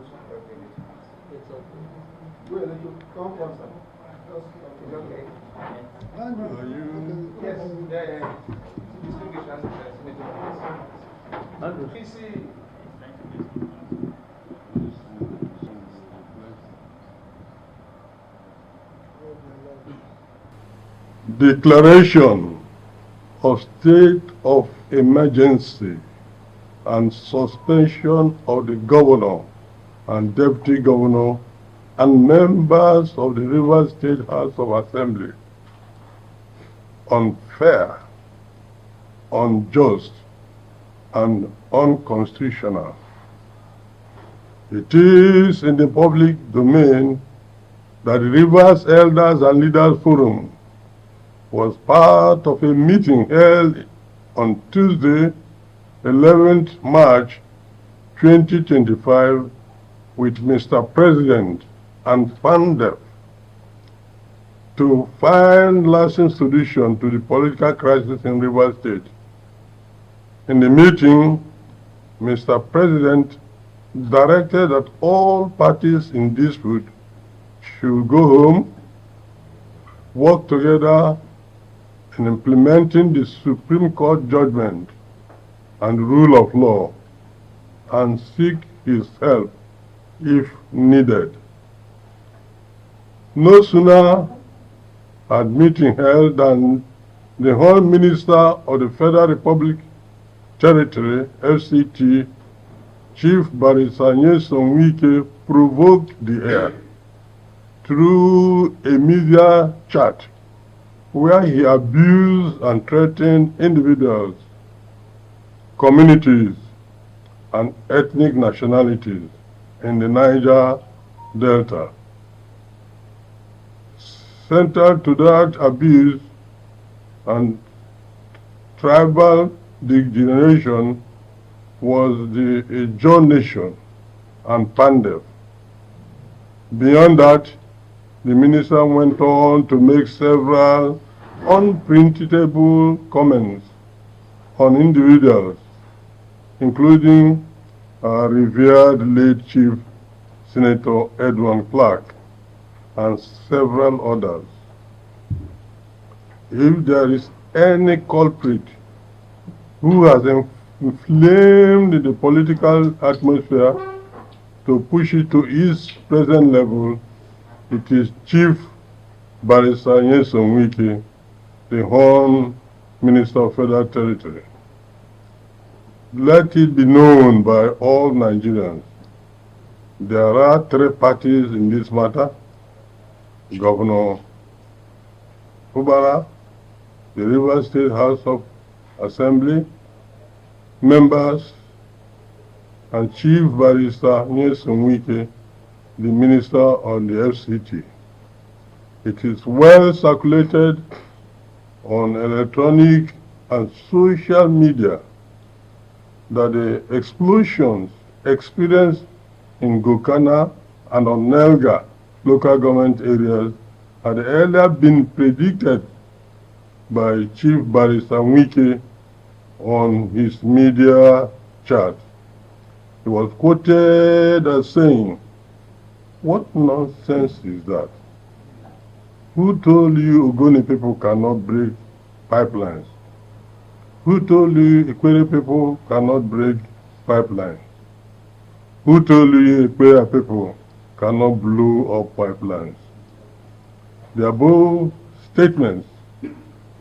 It's okay. Well, you come closer. It's okay. Yes, distinguished Senator. Andrew. Declaration of state of emergency and suspension of the governor and deputy governor and members of the Rivers State House of Assembly unfair, unjust, and unconstitutional. It is in the public domain that the Rivers Elders and Leaders Forum was part of a meeting held on Tuesday, 11th March 2025 with Mr. President and FANDEF to find lasting solution to the political crisis in Rivers State. In the meeting, Mr. President directed that all parties in dispute should go home, work together in implementing the Supreme Court judgment and rule of law, and seek his help if needed. No sooner had meeting held than the Home Minister of the Federal Republic Territory, FCT, Chief Barrister Nyesom Wike provoked the air through a media chat where he abused and threatened individuals, communities, and ethnic nationalities in the Niger Delta. Central to that abuse and tribal degeneration was the Ijaw Nation and PANDEF. Beyond that, the minister went on to make several unprintable comments on individuals, including our revered late Chief Senator Edwin Clark and several others. If there is any culprit who has inflamed the political atmosphere to push it to its present level, it is Chief Barrister Nyesom Wike, the Home Minister of Federal Territory. Let it be known by all Nigerians, there are three parties in this matter: Governor Fubara, the Rivers State House of Assembly members, and Chief Barrister Nyesom Wike, the Minister of the FCT. It is well circulated on electronic and social media that the explosions experienced in Gokana and on Nelga local government areas had earlier been predicted by Chief Barrister Wike on his media chat. He was quoted as saying, "What nonsense is that? Who told you Ogoni people cannot break pipelines? Who told you Ikwere people cannot break pipelines? Who told you Ikwere people cannot blow up pipelines?" The above statements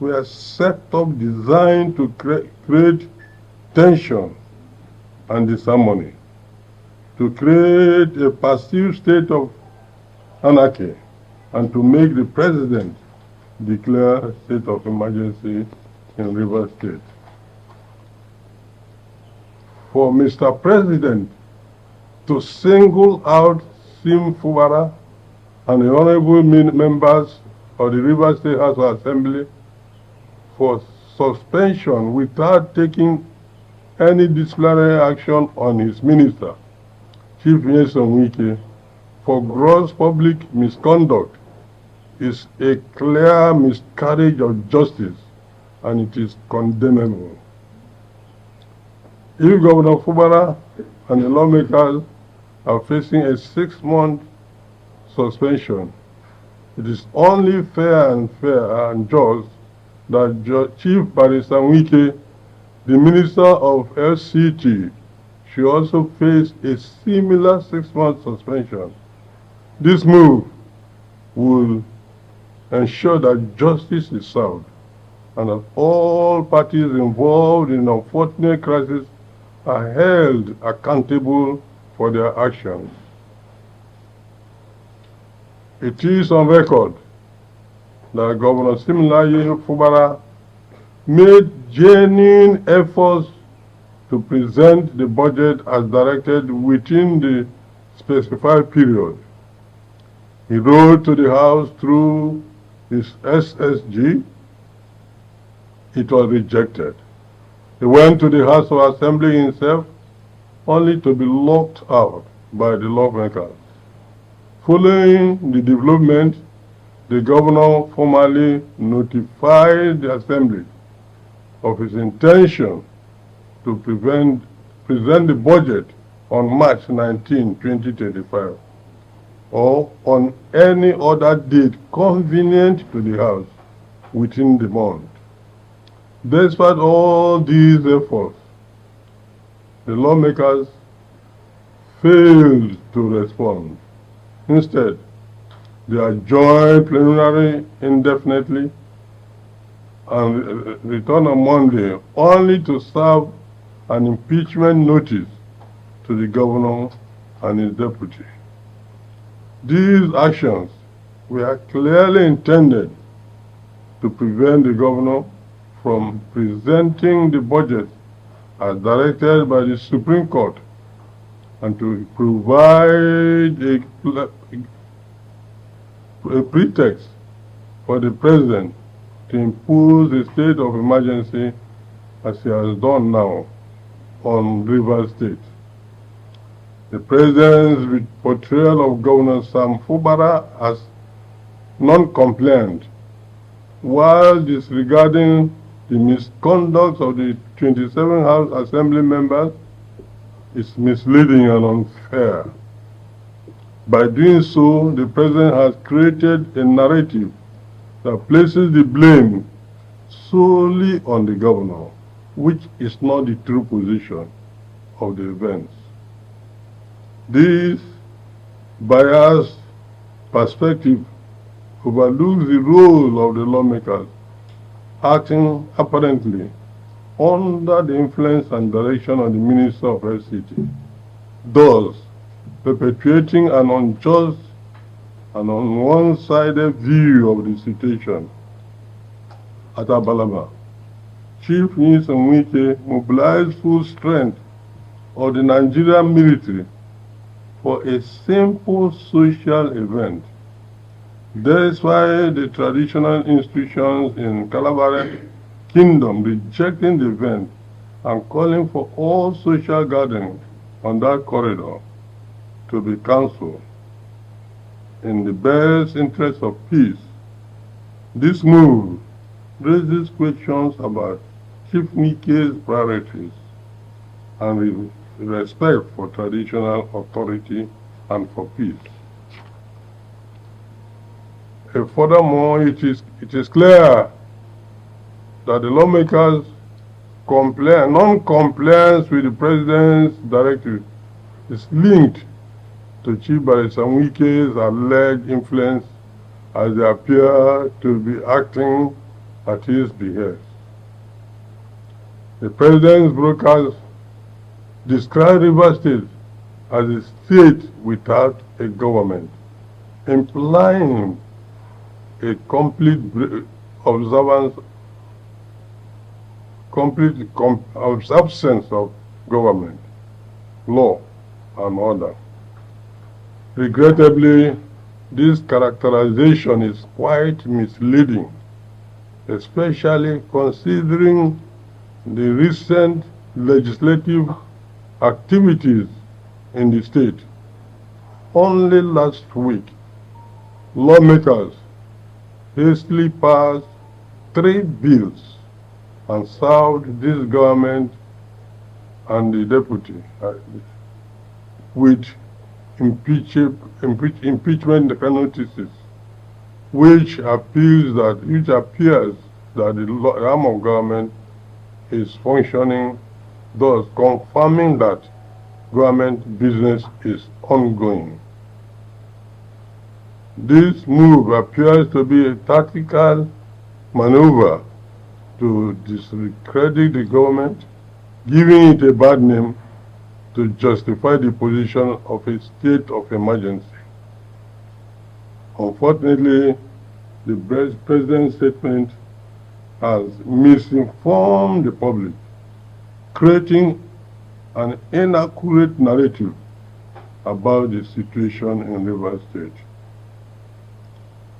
were set up designed to create tension and disharmony, to create a perceived state of anarchy, and to make the president declare state of emergency in Rivers State. For Mr. President to single out Sim Fubara and the honorable members of the Rivers State House of Assembly for suspension without taking any disciplinary action on his minister, Chief Nyesom Wike, for gross public misconduct is a clear miscarriage of justice, and it is condemnable. If Governor Fubara and the lawmakers are facing a 6-month suspension. It is only fair and just that Chief Barrister Wike, the Minister of FCT, should also face a similar 6-month suspension. This move will ensure that justice is served and that all parties involved in the unfortunate crisis are held accountable for their actions. It is on record that Governor Siminalayi Fubara made genuine efforts to present the budget as directed within the specified period. He wrote to the House through his SSG. It was rejected. He went to the House of Assembly himself, only to be locked out by the lawmakers. Following the development, the governor formally notified the Assembly of his intention to present the budget on March 19, 2025, or on any other date convenient to the House within the month. Despite all these efforts, the lawmakers failed to respond. Instead, they adjourned plenary indefinitely and returned on Monday, only to serve an impeachment notice to the governor and his deputy. These actions were clearly intended to prevent the governor from presenting the budget as directed by the Supreme Court and to provide a pretext for the president to impose a state of emergency as he has done now on Rivers State. The president's portrayal of Governor Sam Fubara as non-compliant, while disregarding the misconduct of the 27 House Assembly members, is misleading and unfair. By doing so, the president has created a narrative that places the blame solely on the governor, which is not the true position of the events. This biased perspective overlooks the role of the lawmakers acting apparently under the influence and direction of the Minister of FCT, thus perpetuating an unjust and on one-sided view of the situation. At Abalaba, Chief Minister Wike mobilized full strength of the Nigerian military for a simple social event. Despite the traditional institutions in Calabar Kingdom rejecting the event and calling for all social gatherings on that corridor to be cancelled in the best interest of peace. This move raises questions about Chief Wike's priorities and respect for traditional authority and for peace. Furthermore, it is clear that the lawmakers' non-compliance with the president's directive is linked to Chief Barrister Wike's alleged influence as they appear to be acting at his behest. The president's broadcast described Rivers State as a state without a government, implying a complete absence of government, law, and order. Regrettably, this characterization is quite misleading, especially considering the recent legislative activities in the state. Only last week, lawmakers hastily passed 3 bills and served this government and the deputy with impeachment notices, which appears that the arm of government is functioning, thus confirming that government business is ongoing. This move appears to be a tactical maneuver to discredit the government, giving it a bad name to justify the position of a state of emergency. Unfortunately, the president's statement has misinformed the public, creating an inaccurate narrative about the situation in Rivers State.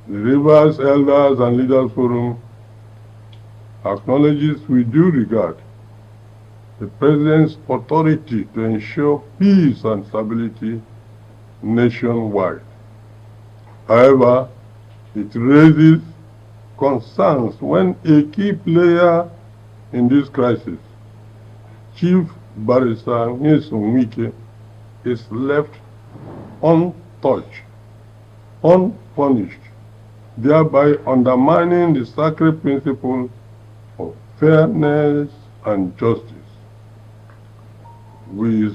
The Rivers Elders and Leaders Forum acknowledges with due regard the President's authority to ensure peace and stability nationwide. However, it raises concerns when a key player in this crisis, Chief Barrister UNCONSTITUTIONAL, is left untouched, unpunished, thereby undermining the sacred principle of fairness and justice. We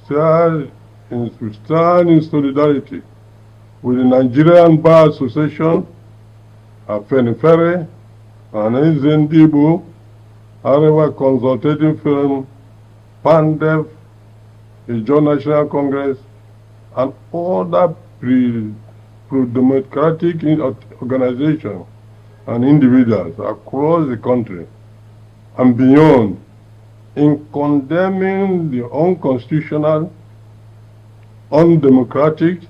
stand in solidarity with the Nigerian Bar Association, Afenifere, and Nzendibu, Arewa Consultative Firm, PANDEF, the John National Congress, and other pro-democratic organizations and individuals across the country and beyond in condemning the unconstitutional, undemocratic,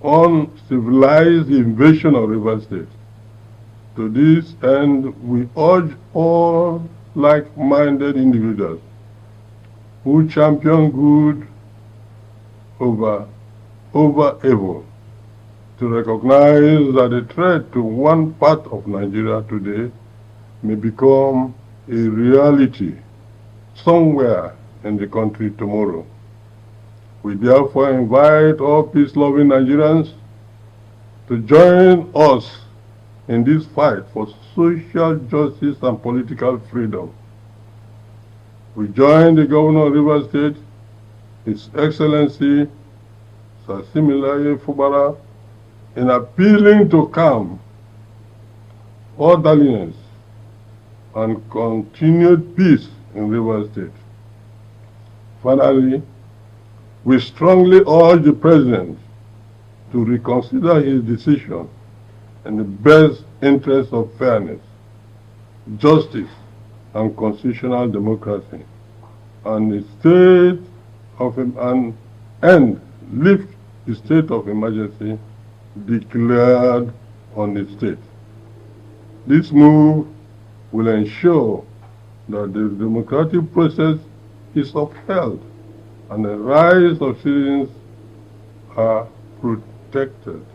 uncivilized invasion of Rivers State. To this end, we urge all like-minded individuals who champion good over evil to recognize that the threat to one part of Nigeria today may become a reality somewhere in the country tomorrow. We therefore invite all peace-loving Nigerians to join us in this fight for social justice and political freedom. We join the Governor of Rivers State, His Excellency Sir Fubara, in appealing to calm, orderliness, and continued peace in Rivers State. Finally, we strongly urge the President to reconsider his decision in the best interest of fairness, justice, and constitutional democracy, and lift the state of emergency declared on the state. This move will ensure that the democratic process is upheld and the rights of citizens are protected.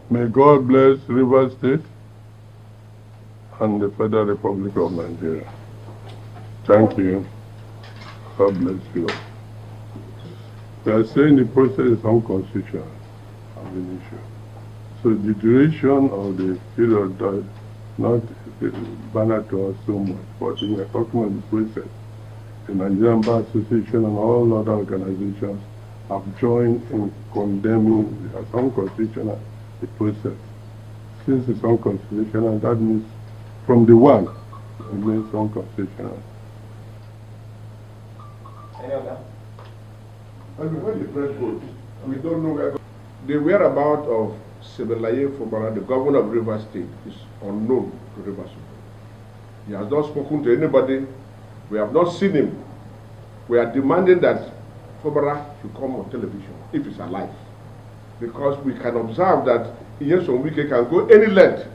May God bless Rivers State and the Federal Republic of Nigeria. Thank you. God bless you. They are saying the process is unconstitutional as an issue. So the duration of the period does not matter to us so much, but we are talking about the process. The Nigerian Bar Association and all other organizations have joined in condemning as unconstitutional the process. Since it's unconstitutional, that means from the one, it means unconstitutional. Any other? And before the press vote, we don't know where the whereabouts of Fubara, the governor of Rivers State, is unknown to Rivers State. He has not spoken to anybody. We have not seen him. We are demanding that Fubara should come on television if he's alive, because we can observe that UNJUST can go any length,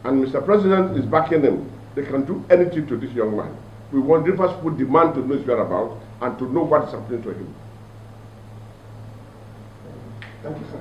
and Mr. President is backing him. They can do anything to this young man. We want Rivers to demand to know his whereabouts and to know what is happening to him. Thank you, sir.